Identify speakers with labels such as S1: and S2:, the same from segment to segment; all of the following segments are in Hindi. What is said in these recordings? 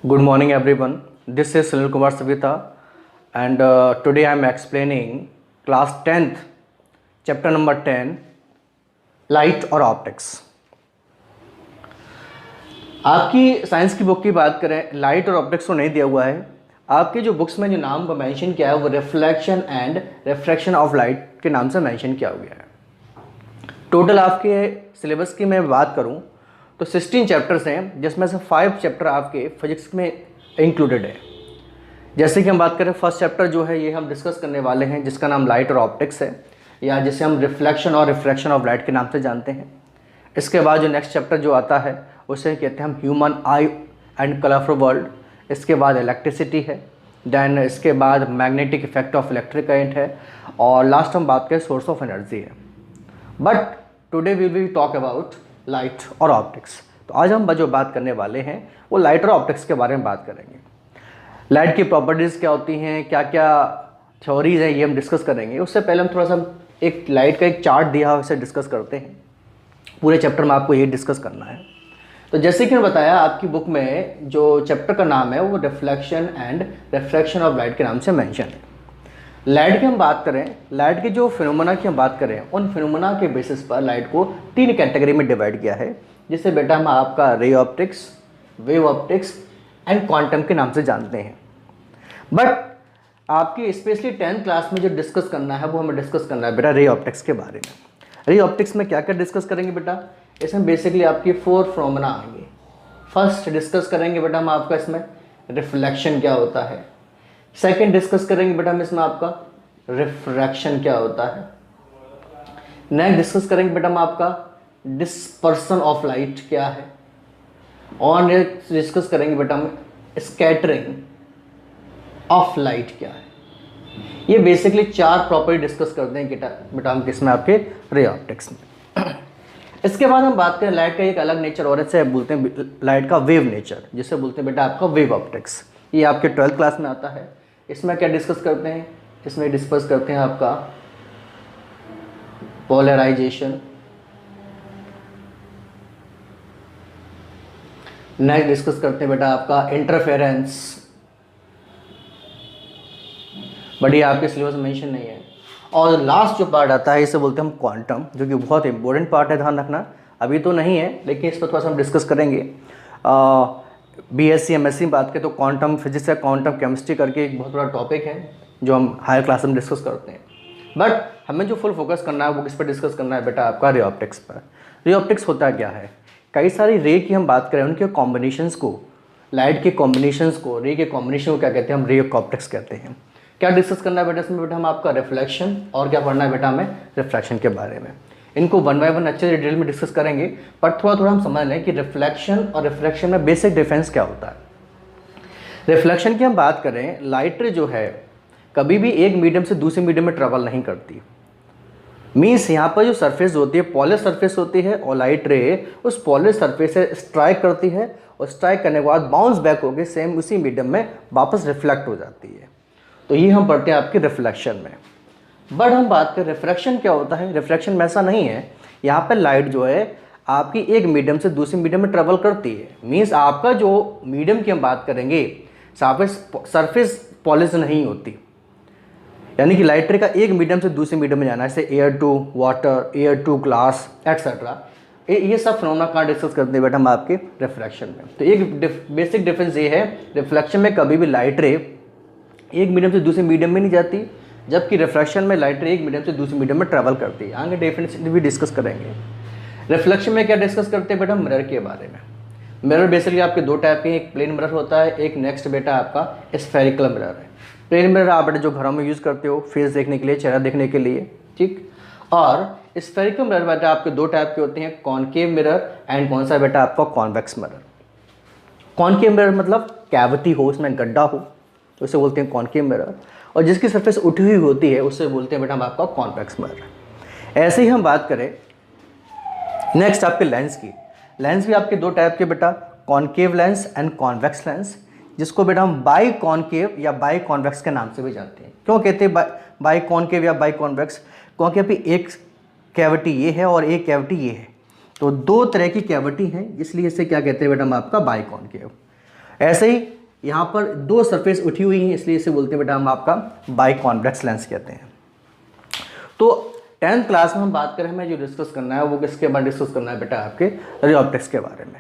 S1: Good morning, everyone. This is Sunil Kumar Savita, and today I am explaining class 10th, chapter number 10, Light और Optics. आपकी साइंस की बुक की बात करें, लाइट और ऑप्टिक्स को नहीं दिया हुआ है. आपकी जो बुक्स में जो नाम को मेंशन किया है वो reflection and refraction of light के नाम से मेंशन किया गया है. टोटल आपके सिलेबस की मैं बात करूं तो 16 चैप्टर्स हैं, जिसमें से 5 चैप्टर आपके फिजिक्स में इंक्लूडेड है. जैसे कि हम बात करें, फर्स्ट चैप्टर जो है ये हम डिस्कस करने वाले हैं, जिसका नाम लाइट और ऑप्टिक्स है, या जिसे हम रिफ्लेक्शन और रिफ्रैक्शन ऑफ लाइट के नाम से जानते हैं. इसके बाद जो नेक्स्ट चैप्टर जो आता है उसे कहते हैं हम human eye and colourful world. इसके बाद इलेक्ट्रिसिटी है, देन इसके बाद magnetic effect of electric current है, और लास्ट हम बात करें सोर्स ऑफ एनर्जी है. But today we will talk about light और ऑप्टिक्स. तो आज हम जो बात करने वाले हैं वो लाइट और ऑप्टिक्स के बारे में बात करेंगे. लाइट की प्रॉपर्टीज़ क्या होती हैं, क्या क्या थ्योरीज हैं, ये हम डिस्कस करेंगे. उससे पहले हम थोड़ा सा एक लाइट का एक चार्ट दिया है उसे डिस्कस करते हैं. पूरे चैप्टर में आपको यही डिस्कस करना है. तो जैसे कि मैंने बताया, आपकी बुक में जो चैप्टर का नाम है वो reflection and refraction of light के नाम से मेंशन है. लाइट की हम बात करें, लाइट के जो फिनोमेना की हम बात करें, उन फिनोमेना के बेसिस पर लाइट को 3 कैटेगरी में डिवाइड किया है, जिसे बेटा हम आपका ray optics, wave optics and quantum के नाम से जानते हैं. बट आपकी स्पेशली 10th क्लास में जो डिस्कस करना है वो हमें डिस्कस करना है बेटा रे ऑप्टिक्स के बारे में. रे ऑप्टिक्स में क्या क्या डिस्कस करेंगे बेटा, इसमें बेसिकली आपकी 4 फिनोमेना आएंगे. फर्स्ट डिस्कस करेंगे बेटा हम आपका इसमें रिफ्लेक्शन क्या होता है. सेकंड डिस्कस करेंगे बेटा हम इसमें आपका रिफ्रैक्शन क्या होता है. नेक्स्ट डिस्कस करेंगे बेटा हम आपका डिस्पर्सन ऑफ लाइट क्या है, और नेक्स्ट डिस्कस करेंगे बेटा हम स्कैटरिंग ऑफ लाइट क्या है. ये बेसिकली 4 प्रॉपर्टी डिस्कस करते हैं बेटा हम किसमें, आपके रे ऑप्टिक्स में. इसके बाद हम बात करें लाइट का एक अलग नेचर और इसे बोलते हैं लाइट का वेव नेचर, जिसे बोलते हैं बेटा आपका वेव ऑप्टिक्स. ये आपके 12th क्लास में आता है. इसमें क्या डिस्कस करते हैं, इसमें डिस्कस करते हैं आपका पोलराइजेशन. नेक्स्ट डिस्कस करते हैं बेटा आपका इंटरफेरेंस, बट ये आपके सिलेबस में मेंशन नहीं है. और लास्ट जो पार्ट आता है इसे बोलते हैं हम क्वांटम, जो कि बहुत इंपॉर्टेंट पार्ट है, ध्यान रखना. अभी तो नहीं है लेकिन इस पर थोड़ा सा हम डिस्कस करेंगे. BSc MSc में बात करें तो क्वांटम फिजिक्स या क्वांटम केमिस्ट्री करके एक बहुत बड़ा टॉपिक है जो हम हायर क्लास में डिस्कस करते हैं. बट हमें जो फुल फोकस करना है वो किस पर डिस्कस करना है बेटा, आपका रे ऑप्टिक्स पर. रे ऑप्टिक्स होता क्या है, कई सारी रे की हम बात करें उनके कॉम्बिनेशंस को, लाइट के कॉम्बिनेशंस को, रे के कॉम्बिनेशन को क्या कहते हैं, हम रे ऑप्टिक्स कहते हैं. क्या डिस्कस करना है बेटा इसमें, बेटा हम आपका रिफ्लेक्शन और क्या पढ़ना है बेटा हमें रिफ्रैक्शन के बारे में. इनको 1 बाय 1 अच्छे डिटेल में डिस्कस करेंगे, पर थोड़ा थोड़ा हम समझ लें कि रिफ्लेक्शन और रिफ्रैक्शन में बेसिक डिफरेंस क्या होता है. रिफ्लेक्शन की हम बात करें, लाइट रे जो है कभी भी एक मीडियम से दूसरे मीडियम में ट्रेवल नहीं करती. मीन्स यहाँ पर जो सरफेस होती है पॉलर सरफेस होती है, और लाइट रे उस पॉलर सरफेस से स्ट्राइक करती है, और स्ट्राइक करने के बाद बाउंस बैक होकर सेम उसी मीडियम में वापस रिफ्लेक्ट हो जाती है. तो ये हम पढ़ते हैं आपके रिफ्लेक्शन में. बट हम बात करें रिफ्रैक्शन क्या होता है, रिफ्रैक्शन में ऐसा नहीं है. यहाँ पर लाइट जो है आपकी एक मीडियम से दूसरे मीडियम में ट्रेवल करती है. मीन्स आपका जो मीडियम की हम बात करेंगे सरफेस पॉलिश नहीं होती, यानी कि लाइट रे का एक मीडियम से दूसरे मीडियम में जाना, जैसे air to water, air to glass etcetera. ये सब फिनोमेना कहाँ डिस्कस करते हैं बेटा हम आपके रिफ्रैक्शन में. तो एक बेसिक डिफरेंस ये है, रिफ्लेक्शन में कभी भी लाइट रे एक मीडियम से दूसरे मीडियम में नहीं जाती, जबकि रिफ्रैक्शन में लाइट रे एक मीडियम से दूसरे मीडियम में ट्रैवल करती है. आगे डेफिनेशन भी डिस्कस करेंगे. रिफ्लेक्शन में क्या डिस्कस करते हैं बेटा, मिरर के बारे में. मिरर बेसिकली आपके 2 टाइप के, एक प्लेन मिरर होता है, एक नेक्स्ट बेटा आपका स्फेरिकल मिरर है. प्लेन मिरर आप बेटा जो घरों में यूज़ करते हो फेस देखने के लिए, चेहरा देखने के लिए, ठीक. और स्फेरिकल मिरर बेटा आपके 2 टाइप के होते हैं, कॉनकेव मिरर एंड कौन सा बेटा आपका कॉन्वेक्स मिरर. कॉनकेव मिरर मतलब कैविटी हो, उसमें गड्ढा हो, तो उसे बोलते हैं कॉनकेव मिरर. और जिसकी सरफेस उठी हुई होती है उससे बोलते हैं बेटा हम आपका कॉन्वेक्स मिरर. ऐसे ही हम बात करें नेक्स्ट आपके लेंस की. लेंस भी आपके 2 टाइप के बेटा, concave lens and convex lens, जिसको बेटा हम बाई कॉनकेव या बाई कॉन्वेक्स के नाम से भी जानते हैं. क्यों कहते हैं बाई कॉनकेव या बाई कॉन्वेक्स, क्योंकि अभी एक कैविटी ये है और एक कैविटी ये है, तो 2 तरह की कैविटी हैं, इसलिए इसे क्या कहते हैं बेटा हम आपका बाई कॉनकेव. ऐसे ही यहाँ पर दो सरफेस उठी हुई हैं, इसलिए इसे बोलते हैं बेटा हम आपका बाई कॉन्वेक्स लेंस कहते हैं। तो 10th क्लास में हम बात करें, हमें जो डिस्कस करना है वो किसके बारे में डिस्कस करना है बेटा, आपके रे ऑप्टिक्स के बारे में।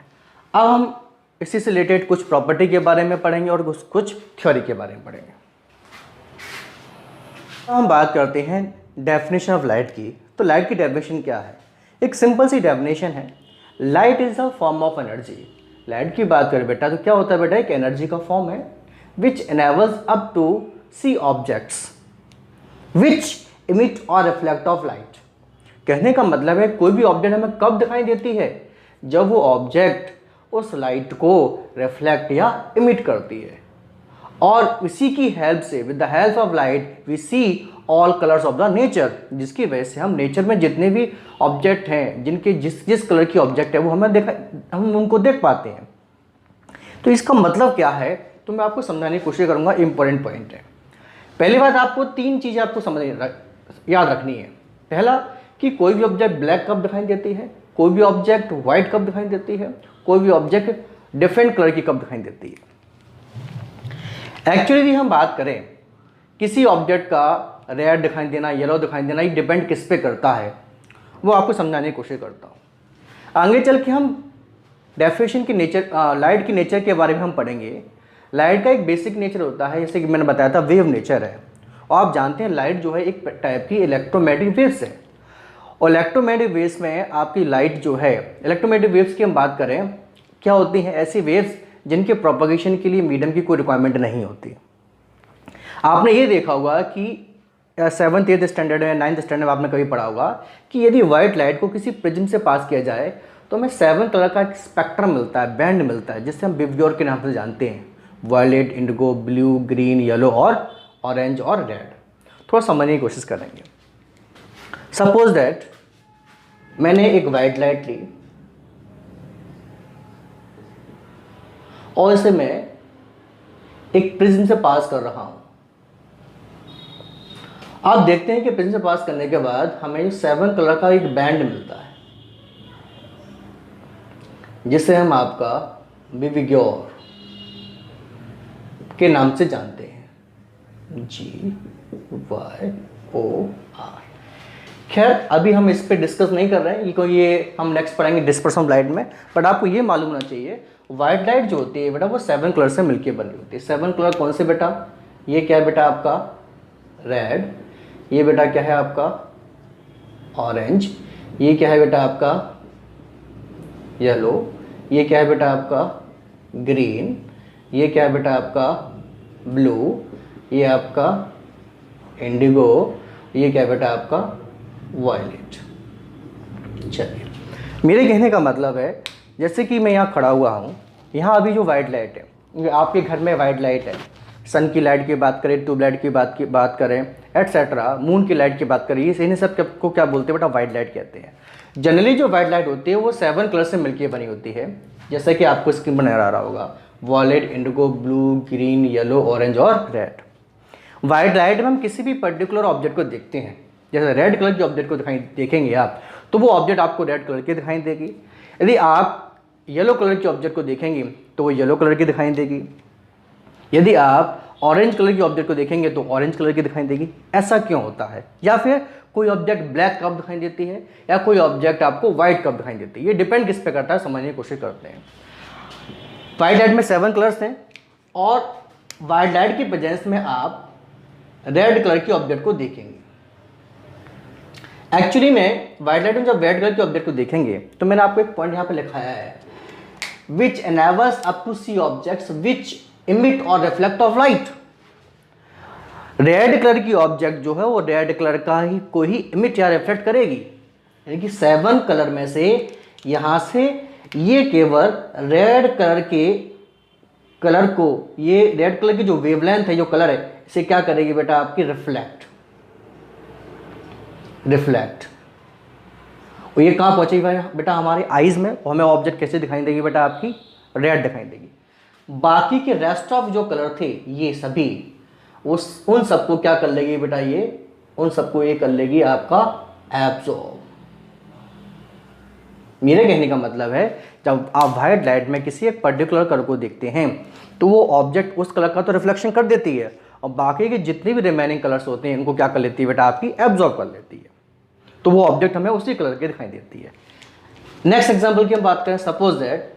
S1: अब हम इसी से रिलेटेड कुछ प्रॉपर्टी के बारे में पढ़ेंगे और कुछ थ्योरी के बारे में पढ़ेंगे। हम बात करते हैं डेफिनेशन ऑफ लाइट की। तो लाइट की डेफिनेशन क्या है? एक सिंपल सी डेफिनेशन है, light is a form of energy. Light की बात करें बेटा तो क्या होता है बेटा, एक एनर्जी का फॉर्म है which enables up to see objects which emit और रिफ्लेक्ट ऑफ लाइट। कहने का मतलब है कोई भी ऑब्जेक्ट हमें कब दिखाई देती है, जब वो ऑब्जेक्ट उस लाइट को रिफ्लेक्ट या इमिट करती है, और इसी की हेल्प से with the help of light we see all colours of the nature, जिसकी वजह से हम नेचर में जितने भी ऑब्जेक्ट हैं, जिनके जिस जिस कलर की ऑब्जेक्ट है वो हम उनको देख पाते हैं। तो इसका मतलब क्या है, तो मैं आपको समझाने की कोशिश करूंगा। इंपॉर्टेंट पॉइंट है। पहली बात, आपको तीन चीज़ें आपको याद रखनी है। पहला कि कोई भी ऑब्जेक्ट ब्लैक कब दिखाई देती है, कोई भी ऑब्जेक्ट व्हाइट कब दिखाई देती है, कोई भी ऑब्जेक्ट डिफरेंट कलर की कब दिखाई देती है। एक्चुअली हम बात करें किसी ऑब्जेक्ट का रेड दिखाई देना, येलो दिखाई देना, ये डिपेंड किस पे करता है, वो आपको समझाने की कोशिश करता हूँ। आगे चल के हम डेफिनेशन की नेचर, लाइट की नेचर के बारे में हम पढ़ेंगे। लाइट का एक बेसिक नेचर होता है, जैसे कि मैंने बताया था, वेव नेचर है। और आप जानते हैं लाइट जो है एक टाइप की इलेक्ट्रोमैग्नेटिक वेव्स है, और इलेक्ट्रोमैग्नेटिक वेव्स में आपकी लाइट जो है, इलेक्ट्रोमैग्नेटिक वेव्स की हम बात करें, क्या होती हैं, ऐसी वेव्स जिनके प्रोपगेशन के लिए मीडियम की कोई रिक्वायरमेंट नहीं होती। आपने ये देखा होगा कि 7th 8th स्टैंडर्ड में, 9th स्टैंडर्ड में आपने कभी पढ़ा होगा कि यदि व्हाइट लाइट को किसी प्रिज्म से पास किया जाए तो हमें 7 कलर का एक स्पेक्ट्रम मिलता है, बैंड मिलता है, जिससे हम विबग्योर के नाम से जानते हैं। Violet, indigo, blue, green, yellow और ऑरेंज और रेड। थोड़ा समझने की कोशिश करेंगे। सपोज दैट मैंने एक वाइट लाइट ली और इसे मैं एक प्रिज्म से पास कर रहा हूं। आप देखते हैं कि प्रिज्म से पास करने के बाद हमें 7 कलर का एक बैंड मिलता है, जिसे हम आपका विबग्योर के नाम से जानते हैं, GYOR। खैर अभी हम इस पे डिस्कस नहीं कर रहे हैं, ये हम नेक्स्ट पढ़ेंगे डिस्पर्शन ऑफ लाइट में। बट आपको ये मालूम होना चाहिए वाइट लाइट जो होती है बेटा वो 7 कलर से मिलकर बनी होती है। 7 कलर कौन से बेटा, ये क्या है बेटा आपका रेड, ये बेटा क्या है आपका ऑरेंज, ये क्या है बेटा आपका येलो, ये क्या है बेटा आपका ग्रीन, ये क्या है बेटा आपका ब्लू, ये आपका इंडिगो, ये क्या है बेटा आपका वायलेट। चलिए, मेरे कहने का मतलब है जैसे कि मैं यहाँ खड़ा हुआ हूँ, यहाँ अभी जो वाइट लाइट है, आपके घर में वाइट लाइट है, सन की लाइट की बात करें, ट्यूबलाइट की बात करें, एटसेट्रा, मून की लाइट की बात करें, ये इन्हें सब को क्या बोलते हैं बेटा, वाइट लाइट कहते हैं। जनरली जो वाइट लाइट होती है वो 7 कलर से मिलकर बनी होती है, जैसा कि आपको स्क्रीन पर नजर आ रहा होगा, violet, indigo, blue, green, yellow, orange और रेड। वाइट लाइट में हम किसी भी पर्टिकुलर ऑब्जेक्ट को देखते हैं, जैसे रेड कलर के ऑब्जेक्ट को देखेंगे आप, तो वो ऑब्जेक्ट आपको रेड कलर की दिखाई देगी। यदि आप येलो कलर के ऑब्जेक्ट को देखेंगे तो वो येलो कलर की दिखाई देगी। यदि आप ऑरेंज कलर के ऑब्जेक्ट को देखेंगे तो ऑरेंज कलर की दिखाई देगी। ऐसा क्यों होता है? या फिर कोई ऑब्जेक्ट ब्लैक कब दिखाई देती है, या कोई ऑब्जेक्ट आपको व्हाइट कब दिखाई देती है, ये डिपेंड किस पे करता है, समझने की कोशिश करते हैं। वाइट लाइट में 7 कलर्स हैं, और वाइट लाइट की प्रेजेंस में आप रेड कलर के ऑब्जेक्ट को देखेंगे। एक्चुअली में वाइट लाइट में जब रेड कलर के ऑब्जेक्ट को देखेंगे तो मैंने आपको एक पॉइंट यहाँ पे लिखाया है, which enables up to see objects which emit और reflect of light. Red colour की ऑब्जेक्ट जो है वो रेड कलर का ही को ही इमिट या रिफ्लेक्ट करेगी, यानी कि 7 कलर में से यहां से ये केवल रेड कलर के कलर को, ये रेड कलर की जो वेवलेंथ है, जो कलर है, इसे क्या करेगी बेटा आपकी रिफ्लेक्ट। और ये कहाँ पहुंचेगी बेटा हमारे आईज में, और हमें ऑब्जेक्ट कैसे दिखाई देगी बेटा आपकी रेड दिखाई देगी। बाकी के रेस्ट ऑफ जो कलर थे ये सभी उन सबको क्या कर लेगी बेटा, ये उन सबको ये कर लेगी आपका एब्जॉर्ब। मेरे कहने का मतलब है जब आप वाइट लाइट में किसी एक पर्टिकुलर कलर को देखते हैं तो वो ऑब्जेक्ट उस कलर का तो रिफ्लेक्शन कर देती है और बाकी के जितने भी रिमेनिंग कलर्स होते हैं इनको क्या कर लेती है बेटा आपकी एब्जॉर्ब कर लेती है, तो वो ऑब्जेक्ट हमें उसी कलर के दिखाई देती है। नेक्स्ट एग्जांपल की हम बात करें, सपोज दैट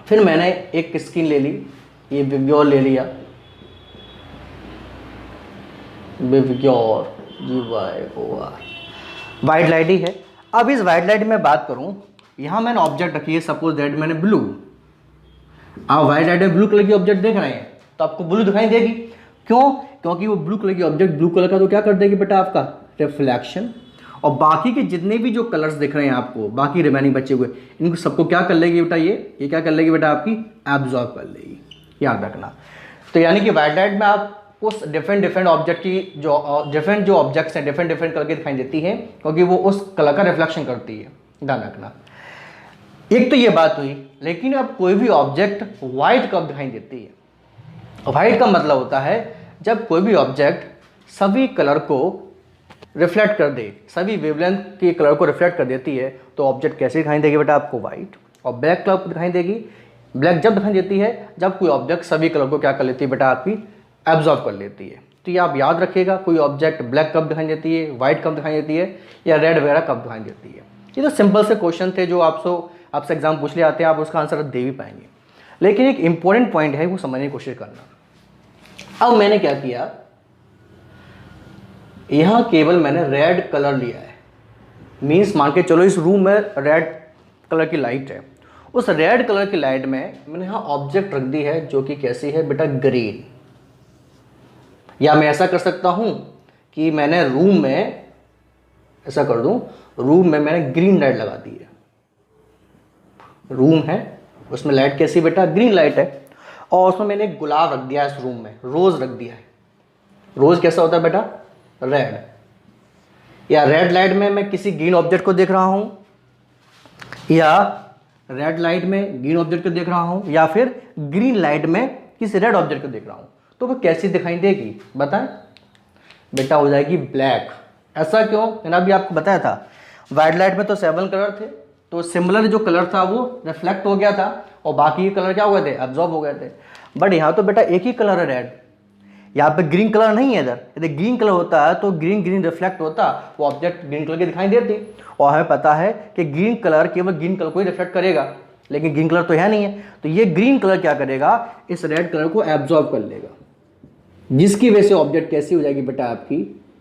S1: फिर मैंने एक स्क्रीन ले ली, ये विवग्योर ले लिया, विवग्योर वाइट लाइट ही है। अब इस वाइट लाइट में बात करूं, यहां मैंने ऑब्जेक्ट रखी है, सपोज दैट मैंने ब्लू, आप वाइट लाइट में ब्लू कलर की ऑब्जेक्ट देख रहे हैं तो आपको ब्लू दिखाई देगी। क्यों? क्योंकि वो ब्लू कलर की ऑब्जेक्ट ब्लू कलर का तो क्या कर देगी बेटा आपका रिफ्लेक्शन, और बाकी के जितने भी जो कलर्स दिख रहे हैं आपको, बाकी रिमेनिंग बचे हुए, इनको सबको क्या कर लेगी बेटा, ये क्या कर लेगी बेटा आपकी एब्जॉर्ब कर लेगी, याद रखना। तो यानी कि वाइट लाइट में आप उस डिफरेंट ऑब्जेक्ट की जो ऑब्जेक्ट्स हैं डिफरेंट कलर की दिखाई देती हैं क्योंकि वो उस कलर का रिफ्लेक्शन करती है, ध्यान रखना। एक तो ये बात हुई, लेकिन अब कोई भी ऑब्जेक्ट वाइट कब दिखाई देती है? वाइट का मतलब होता है जब कोई भी ऑब्जेक्ट सभी कलर को रिफ्लेक्ट कर दे, सभी वेवलेंथ के कलर को रिफ्लेक्ट कर देती है, तो ऑब्जेक्ट कैसे दिखाई देगी बेटा आपको वाइट। और ब्लैक कलर दिखाई देगी, ब्लैक जब दिखाई देती है जब कोई ऑब्जेक्ट सभी कलर को क्या कर लेती है बेटा आपकी एब्जॉर्ब कर लेती है। तो ये आप याद रखिएगा, कोई ऑब्जेक्ट ब्लैक कब दिखाई देती है, वाइट कब दिखाई देती है, या रेड वगैरह कब दिखाई देती है। ये तो सिंपल से क्वेश्चन थे जो आपसे एग्जाम पूछ ले आते हैं, आप उसका आंसर दे भी पाएंगे। लेकिन एक इंपॉर्टेंट पॉइंट है वो समझने की कोशिश करना। अब मैंने क्या किया, यहां केवल मैंने रेड कलर लिया है, मीन्स मान के चलो इस रूम में रेड कलर की लाइट है, उस रेड कलर की लाइट में मैंने यहां ऑब्जेक्ट रख दी है जो कि कैसी है बेटा ग्रीन। या मैं ऐसा कर सकता हूं कि मैंने रूम में ऐसा कर दूं, रूम में मैंने ग्रीन लाइट लगा दी है, रूम है उसमें लाइट कैसी बेटा ग्रीन लाइट है, और उसमें मैंने गुलाब रख दिया है, इस रूम में रोज रख दिया है। रोज कैसा होता है बेटा रेड। या रेड लाइट में मैं किसी ग्रीन ऑब्जेक्ट को देख रहा हूं, या रेड लाइट में ग्रीन ऑब्जेक्ट को देख रहा हूं, या फिर ग्रीन लाइट में किसी रेड ऑब्जेक्ट को देख रहा हूं, तो वो कैसी दिखाई देगी बताएं बेटा, हो जाएगी ब्लैक। ऐसा क्यों? मैंने अभी आपको बताया था वाइट लाइट में तो 7 कलर थे, तो सिमिलर जो कलर था वो रिफ्लेक्ट हो गया था और बाकी कलर क्या हो गए थे एब्जॉर्ब हो गए थे। बट यहाँ तो बेटा एक ही कलर है रेड, यहाँ पे ग्रीन कलर नहीं है। इधर यदि ग्रीन कलर होता है तो ग्रीन रिफ्लेक्ट होता, वो ऑब्जेक्ट ग्रीन कलर की दिखाई देती, और हमें पता है कि ग्रीन कलर केवल ग्रीन कलर को ही रिफ्लेक्ट करेगा, लेकिन ग्रीन कलर तो है नहीं है, तो ये ग्रीन कलर क्या करेगा इस रेड कलर को एब्जॉर्ब कर लेगा, जिसकी वजह से ऑब्जेक्ट कैसी हो जाएगी बेटा आपकी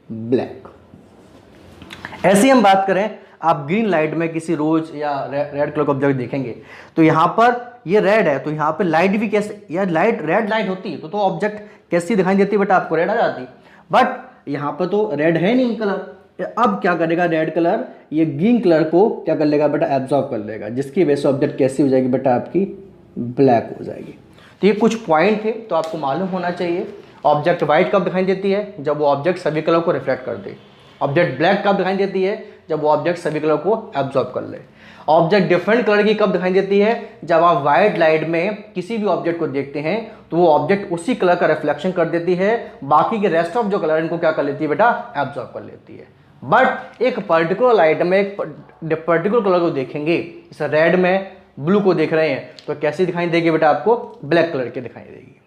S1: ब्लैक। ऐसी हम बात करें, आप ग्रीन लाइट में किसी रोज या रेड कलर का ऑब्जेक्ट देखेंगे तो यहाँ पर ये रेड है, तो यहाँ पे लाइट भी कैसे, या लाइट रेड लाइट होती तो ऑब्जेक्ट कैसी दिखाई देती बेटा आपको रेड आ जाती। बट यहाँ पर तो रेड है नहीं कलर, अब क्या करेगा रेड कलर ये ग्रीन कलर को क्या कर लेगा बेटा एब्जॉर्ब कर लेगा, जिसकी वजह से ऑब्जेक्ट कैसी हो जाएगी बेटा आपकी ब्लैक हो जाएगी। तो ये कुछ पॉइंट थे तो आपको मालूम होना चाहिए। ऑब्जेक्ट वाइट कब दिखाई देती है, जब वो ऑब्जेक्ट सभी कलर को रिफ्लेक्ट कर दे। ऑब्जेक्ट ब्लैक कब दिखाई देती है, जब वो ऑब्जेक्ट सभी कलर को एब्जॉर्ब कर ले। ऑब्जेक्ट डिफरेंट कलर की कब दिखाई देती है, जब आप वाइट लाइट में किसी भी ऑब्जेक्ट को देखते हैं तो वो ऑब्जेक्ट उसी कलर का रिफ्लेक्शन कर देती है, बाकी के रेस्ट ऑफ जो कलर इनको क्या कर लेती है बेटा एब्जॉर्ब कर लेती है। बट एक पर्टिकुलर लाइट में एक पर्टिकुलर कलर को देखेंगे, जैसे रेड में ब्लू को देख रहे हैं तो कैसी दिखाई देगी बेटा आपको ब्लैक कलर की दिखाई देगी।